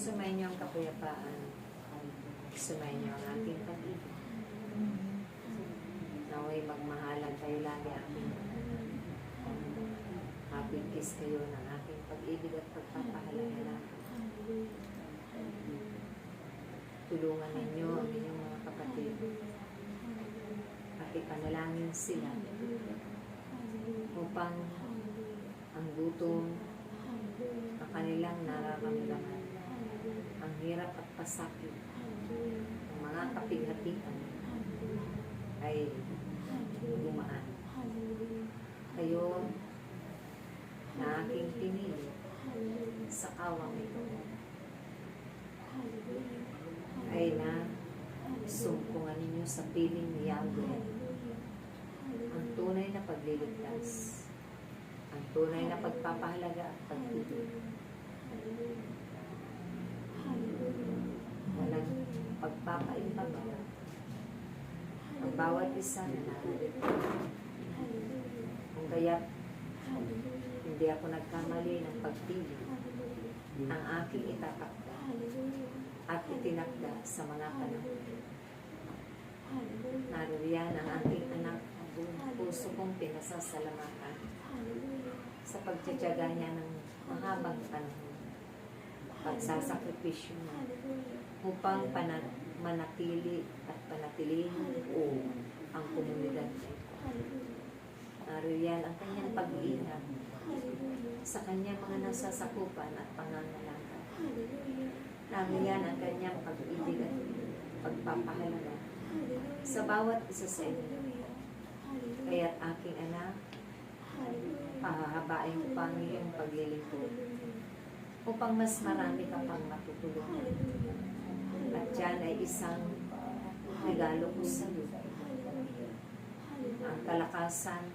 Sumainyo ang kapayapaan. Sumainyo ang ating pag-ibig. Naway magmahalan tayo lagi aking mapigkis kayo ng aking pag-ibig at pagpapahalaga natin. Tulungan ninyo ang inyong mga kapatid. At ipanalangin sila upang ang gutom, ang kanilang nararamdaman, ang hirap at pasakit, ang mga kapighatian ay gumaan. Kayo na aking pinili sa kawang ito ay na sumpungan ninyo sa piling ni Yahweh ang tunay na pagliligtas, ang tunay na pagpapahalaga at pag-ibig. Walang pagpapaimbaba ang bawat isa na narito. Kung kaya't hindi ako nagkamali ng pagpili ang aking itatakda at itinakda sa mga panahon. Naririyan ang aking anak, ang buong puso kong pinasasalamatan sa pagtitiyaga niya ng mahabang panahon, pagsasakripisyo niya upang manatili at panatilihin ang komunidad niya. Naririyan ang kanyang pag-iingat sa kanyang mga nasasakupan at pangangalaga. Naririyan ang kanyang pag-ibig at pagpapahalaga sa bawat isa sa inyo. Kaya't aking anak, pahahabain ko pa ang iyong paglilingkod upang mas marami ka pang matutulungan. At yan ay isang regalo ko sa iyo. Ang kalakasan,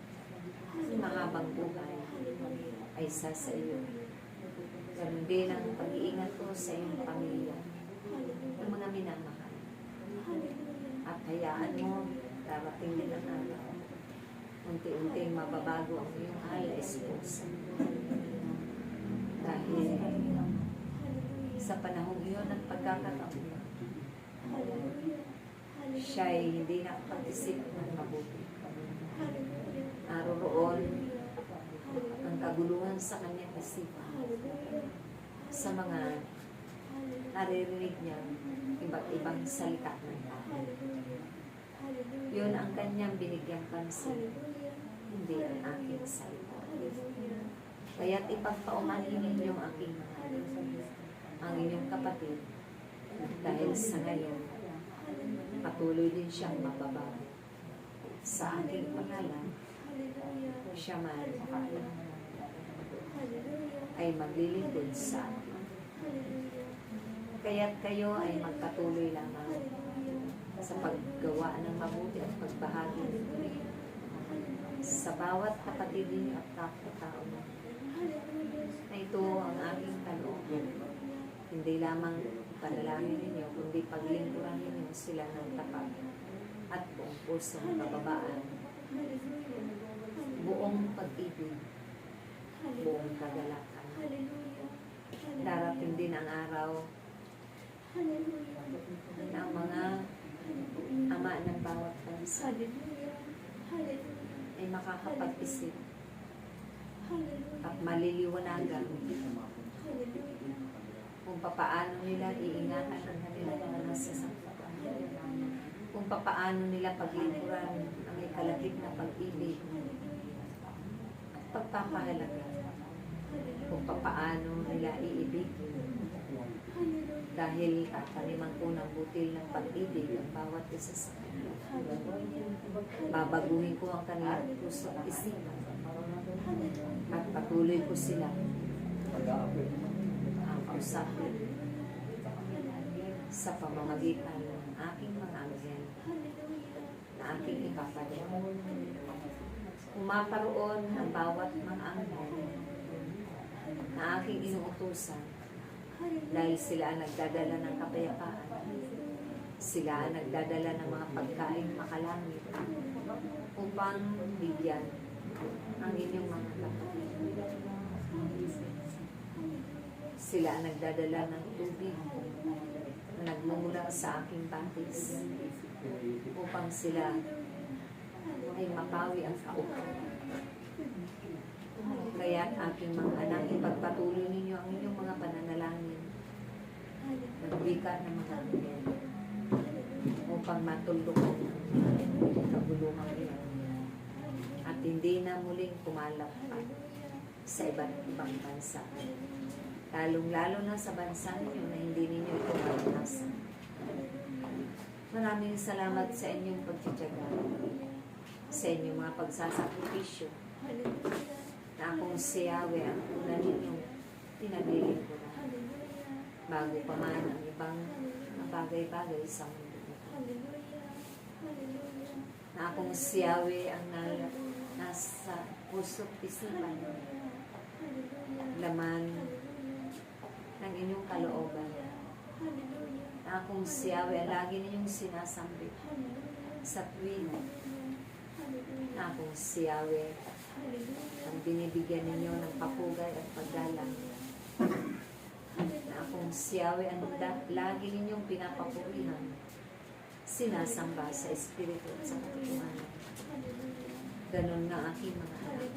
mahabang buhay ay isa sa iyo. Ganun din ang pag-iingat ko sa iyong pamilya, ng mga minamahal. At hayaan mo, darating din ang araw. Unti-unting mababago ang iyong ala-esposa. Dahil sa panahong iyon at pagkakataon, siya ay hindi nakapag-isip ng mabuti. Naroroon ang kaguluhan sa kanyang isipan sa mga naririnig niya iba't ibang salita ng tao. Yun ang kanyang binigyang pansin, hindi ang aking salita. Kaya't ipagpaumanhin ninyo ang aking mahal, ang inyong kapatid, dahil sa ngayon, patuloy din siyang mababago. Sa aking pangalan, siya man ay maglilingkod sa akin. Kaya't kayo ay magpatuloy lamang sa paggawa ng mabuti at pagbahagi sa bawat kapatid ninyo at kapwa-tao na ito ang aking tanong. Hindi lamang panalangin ninyo, kundi paglingkuran ninyo sila ng tapat at buong pusong kababaan, buong pag-ibig, buong kagalakan. Darating din ang araw ng mga ama ng bawat bansa ay makakapag-isip at maliliwanagan kung papaano nila iingatan ang kanilang mga nasasaktan, kung papaano nila paglingkuran ang ikalagip na pag-ibig at pagpapahalaga, kung papaano nila iibigin dahil tatanimang unang butil ng pag-ibig ang bawat isa sa kanila. Babaguhin ko ang kanilang puso at isipan at patuloy ko sila ang kausapin sa pamamagitan ng aking mga anghel na aking ipapadala. Umaparoon ang bawat mga anghel na aking inuutusan dahil sila ang nagdadala ng kapayapaan. Sila ang nagdadala ng mga pagkain makalangit upang bigyan ang inyong mga kapatid. Sila ang nagdadala ng tubig na nagmumula sa aking batis upang sila ay mapawi ang kaupo. Kaya aking mga anak, ipagpatuloy ninyo ang inyong mga pananalangin. Nagbika ng mga anghel upang matuldukan ang kabuluhang iyon at hindi na muling kumalap pa sa iba't ibang bansa. Lalong-lalo na sa bansa ninyo na hindi ninyo ito maranasan. Maraming salamat sa inyong pagtitiyaga, sa inyong mga pagsasakripisyo, na akong si Yahweh ang una ninyong pinaglilingkuran bago pa man ang ibang bagay-bagay sa mundo nito. Na akong si Yahweh ang nasa puso't isipan, laman ng inyong kalooban. Na akong si Yahweh ang lagi ninyong sinasambit sa tuwing. Na akong si Yahweh ang binibigyan ninyo ng papugay at paggalang. Na akong si Yahweh ang lagi ninyong pinapapurihan, sinasamba sa Espiritu at sa katotohanan. Ganon nga aking mga anak.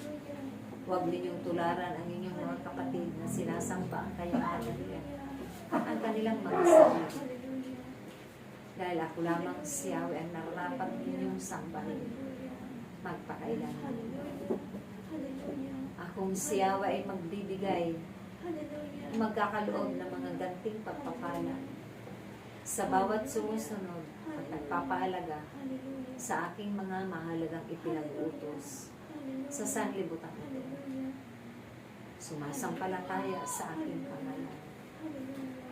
Huwag ninyong tularan ang inyong mga kapatid na sinasamba ang kayong kanalian at ang kanilang mga sarili. Dahil ako lamang si Yahweh ang narapat ninyong sambahin magpakailanman. Akong si Yahweh ay magbibigay, magkakaloob ng mga ganting pagpapala sa bawat sumusunod at nagpapaalaga sa aking mga mahalagang ipinag-utos sa sanlibutan ito. Sumasampalataya sa aking pangalan.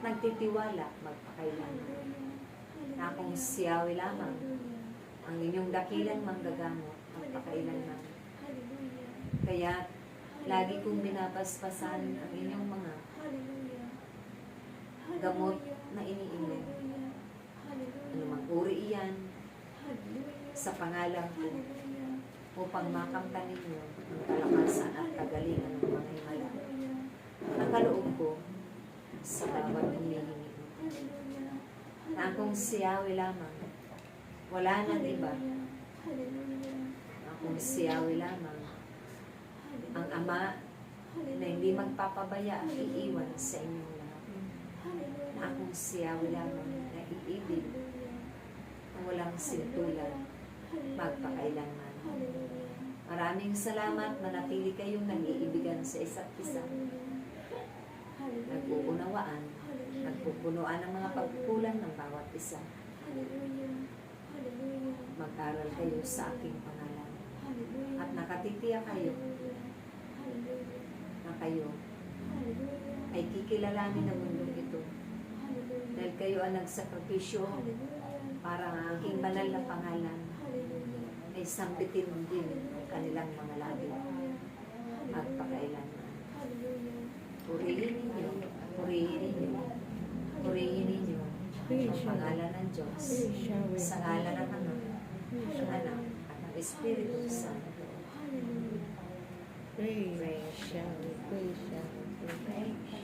Nagtitiwala magpakailanman. Na akong si Yahweh lamang ang inyong dakilang manggagamot magpakailanman. Kaya lagi kong binabasbasan ang inyong mga gamot na iniinom. Anumang uri iyan sa pangalan ko upang makamtan ninyo ang kalakasan at kagalingan ng mga himala. Nakaloob ko sa bawat humihingi. Na akong si Yahweh lamang, wala nang iba. Na akong si Yahweh lamang, ang Ama na hindi magpapabaya at iiwan sa inyong lahat. Na akong si Yahweh lamang na iibig ang walang sintulan magpakailanman. Maraming salamat, manatili kayong nag-iibigan sa isa't isa. Nag-uunawaan, nagpupunuan ng mga pagkukulang ng bawat isa. Mag-aral kayo sa aking pangalan. At nakatitiyak kayo na kayo ay kikilalanin ng mundong ito. Dahil kayo ang nagsakripisyo para ang aking banal na pangalan ay sambitin din ang kanilang mga labi magpakailanman. Purihin ninyo, purihin ninyo, purihin ninyo ang pangalan ng Diyos sa ngalan ng Ama, ng Anak, at ng Espiritu Santo. Praise Yahweh, praise Yahweh, praise Yahweh.